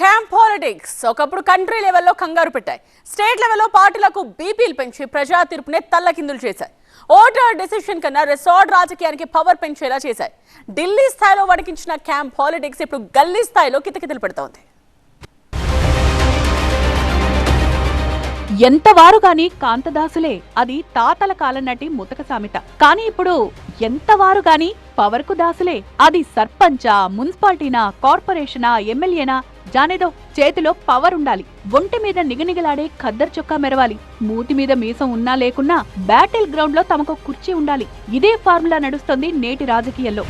Camp politics ఒకప్పుడు country లెవెల్లో కంగారు పెట్టాయి. స్టేట్ లెవెల్లో పార్టీలకు బీపీలు పెంచి ప్రజా తీర్పునే తల్లకిందులు చేశాయి. ఓటర్ డెసిషన్ కన్నా రిసార్ట్ రాజకీయానికి పవర్ పెంచేలా చేశాయి. ఢిల్లీ స్థాయిలో వణికించిన క్యాంప్ పాలిటిక్స్ ఇప్పుడు గల్లీ స్థాయిలో కితకితలు పెడుతోంది. ఎంతవారు గాని కాంతదాసులే, అది తాతల కాలం నాటి ముతక సామెత. కానీ ఇప్పుడు ఎంతవారు గాని పవర్ కు దాసులే, అది సర్పంచా, మున్సిపాలిటీనా, కార్పొరేషనా, ఎమ్మెల్యేనా, జానేదో చేతిలో పవర్ ఉండాలి. ఒంటి మీద నిగనిగలాడే ఖద్దర్ చొక్కా మెరవాలి. మూతి మీద మీసం ఉన్నా లేకున్నా బ్యాటిల్ గ్రౌండ్ లో తమకు కుర్చీ ఉండాలి. ఇదే ఫార్ములా నడుస్తోంది నేటి రాజకీయాల్లో.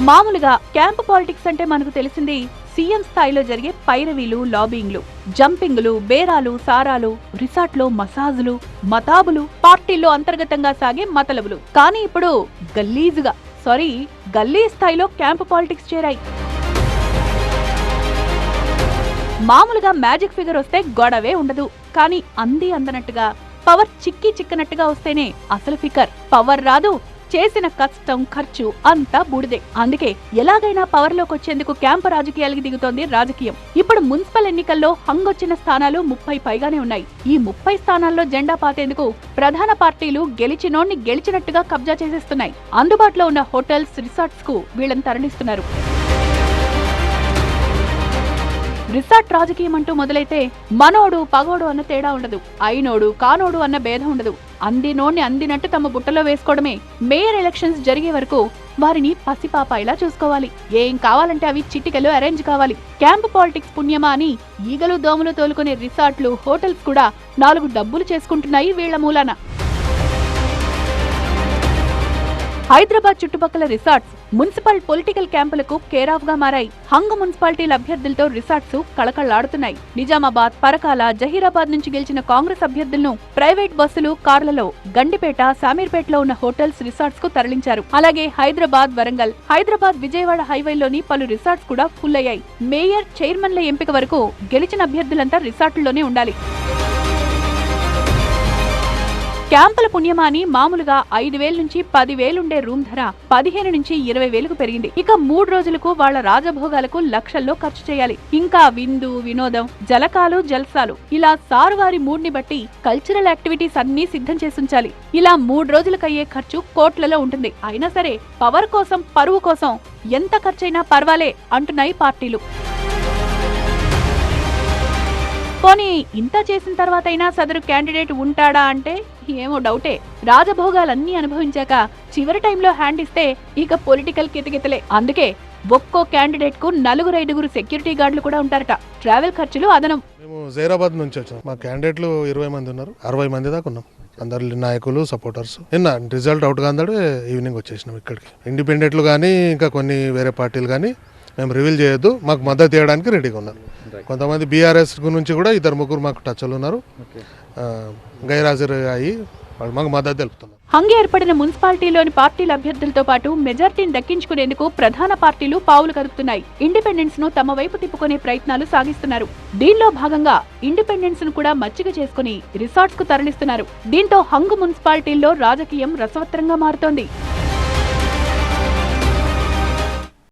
మామూలుగా క్యాంప్ పాలిటిక్స్ అంటే మనకు తెలిసింది సీఎం స్థాయిలో జరిగే పైరవీలు, లాబింగ్లు, జంపింగ్లు, బేరాలు, సారాలు, రిసార్ట్లో మసాజులు, మతాబులు, పార్టీల్లో అంతర్గతంగా సాగే మతలబులు. కానీ ఇప్పుడు గల్లీ స్థాయిలో క్యాంప్ పాలిటిక్స్ చేరాయి. మామూలుగా మ్యాజిక్ ఫిగర్ వస్తే గొడవే ఉండదు. కానీ అందనట్టుగా పవర్ చిక్కనట్టుగా వస్తేనే అసలు ఫిగర్. పవర్ రాదు, చేసిన కష్టం, ఖర్చు అంతా బూడిదే. అందుకే ఎలాగైనా పవర్ లోకి వచ్చేందుకు క్యాంపు రాజకీయాలకి దిగుతోంది రాజకీయం. ఇప్పుడు మున్సిపల్ ఎన్నికల్లో హంగొచ్చిన స్థానాలు 30 పైగానే ఉన్నాయి. ఈ 30 స్థానాల్లో జెండా పాతేందుకు ప్రధాన పార్టీలు గెలిచినోడ్ని గెలిచినట్టుగా కబ్జా చేసేస్తున్నాయి. అందుబాటులో ఉన్న హోటల్స్, రిసార్ట్స్ కు వీళ్ళని తరలిస్తున్నారు. రిసార్ట్ రాజకీయం అంటూ మొదలైతే మనోడు పగోడు అన్న తేడా ఉండదు, అయినోడు కానోడు అన్న భేదం ఉండదు. అందినోడ్ని అందినట్టు తమ బుట్టలో వేసుకోవడమే. మేయర్ ఎలక్షన్స్ జరిగే వరకు వారిని పసిపాపాయిలా చూసుకోవాలి. ఏం కావాలంటే అవి చిటికలు అరేంజ్ కావాలి. క్యాంప్ పాలిటిక్స్ పుణ్యమా అని ఈగలు దోమలు తోలుకునే రిసార్ట్లు, హోటల్స్ కూడా 4 డబ్బులు చేసుకుంటున్నాయి వీళ్ల మూలాన. హైదరాబాద్ చుట్టుపక్కల రిసార్ట్స్ మున్సిపల్ పొలిటికల్ క్యాంపులకు కేరాఫ్ గా మారాయి. హంగ మున్సిపాలిటీల అభ్యర్థులతో రిసార్ట్స్ కళకళ్లాడుతున్నాయి. నిజామాబాద్, పరకాల, జహీరాబాద్ నుంచి గెలిచిన కాంగ్రెస్ అభ్యర్థులను ప్రైవేట్ బస్సులు, కార్లలో గండిపేట, శామీర్పేటలో ఉన్న హోటల్స్, రిసార్ట్స్ కు తరలించారు. అలాగే హైదరాబాద్, వరంగల్, హైదరాబాద్ విజయవాడ హైవేలోని పలు రిసార్ట్స్ కూడా ఫుల్ అయ్యాయి. మేయర్, చైర్మన్ల ఎంపిక వరకు గెలిచిన అభ్యర్థులంతా రిసార్టుల్లోనే ఉండాలి. క్యాంపుల పుణ్యమాని మామూలుగా 5,000 నుంచి 10,000 ఉండే రూమ్ ధర 15 నుంచి 20,000కు పెరిగింది. ఇక 3 రోజులకు వాళ్ల రాజభోగాలకు లక్షల్లో ఖర్చు చేయాలి. ఇంకా విందు, వినోదం, జలకాలు, జల్సాలు, ఇలా సారువారి మూడ్ని బట్టి కల్చరల్ యాక్టివిటీస్ అన్ని సిద్ధం చేసుంచాలి. ఇలా 3 రోజులకయ్యే ఖర్చు కోట్లలో ఉంటుంది. అయినా సరే పవర్ కోసం, పరువు కోసం ఎంత ఖర్చైనా పర్వాలే అంటున్నాయి పార్టీలు. పోనీ ఇంత చేసిన తర్వాతైనా సదరు క్యాండిడేట్ ఉంటాడా అంటే ఏమో డౌటే. రాజభోగాలన్నీ అనుభవించాక చివరి టైంలో హ్యాండ్ ఇస్తే ఇక పొలిటికల్ కితకితలే. అందుకే ఒక్కో క్యాండిడేట్ కు 4-5 సెక్యూరిటీ గార్డులు కూడా ఉంటారట. ట్రావెల్ ఖర్చులు అదనం. మేము జైరాబాద్ నుంచి వచ్చాం. మా క్యాండిడేట్లు 20 మంది ఉన్నారు. 60 మంది దాకా ఉన్నాం. అందరు నాయకులు, సపోర్టర్స్. నిన్న రిజల్ట్ అవుట్ గా అందరూ ఈవినింగ్ వచ్చేసినాం ఇక్కడికి. ఇండిపెండెంట్లు కానీ ఇంకా కొన్ని వేరే పార్టీలు కానీ మేము రివీల్ చేయొద్దు, మాకు మద్దతు చేయడానికి రెడీగా ఉన్నారు. కొంతమంది బీఆర్ఎస్ నుంచి కూడా 2-3 మాకు టచ్లు ఉన్నారు. గైరాజరు అయ్యి వాళ్ళు మాకు మద్దతు తెలుపుతున్నారు. హంగ ఏర్పడిన మున్సిపాలిటీలోని పార్టీల అభ్యర్థులతో పాటు మెజార్టీని దక్కించుకునేందుకు ప్రధాన పార్టీలు పావులు కదుపుతున్నాయి. ఇండిపెండెన్స్ ను తమ వైపు తిప్పుకునే ప్రయత్నాలు సాగిస్తున్నారు. దీనిలో భాగంగా ఇండిపెండెన్స్ ను కూడా మచ్చిక చేసుకుని రిసార్ట్స్ కు తరలిస్తున్నారు. దీంతో హంగ మున్సిపాలిటీల్లో రాజకీయం రసవత్తరంగా మారుతోంది.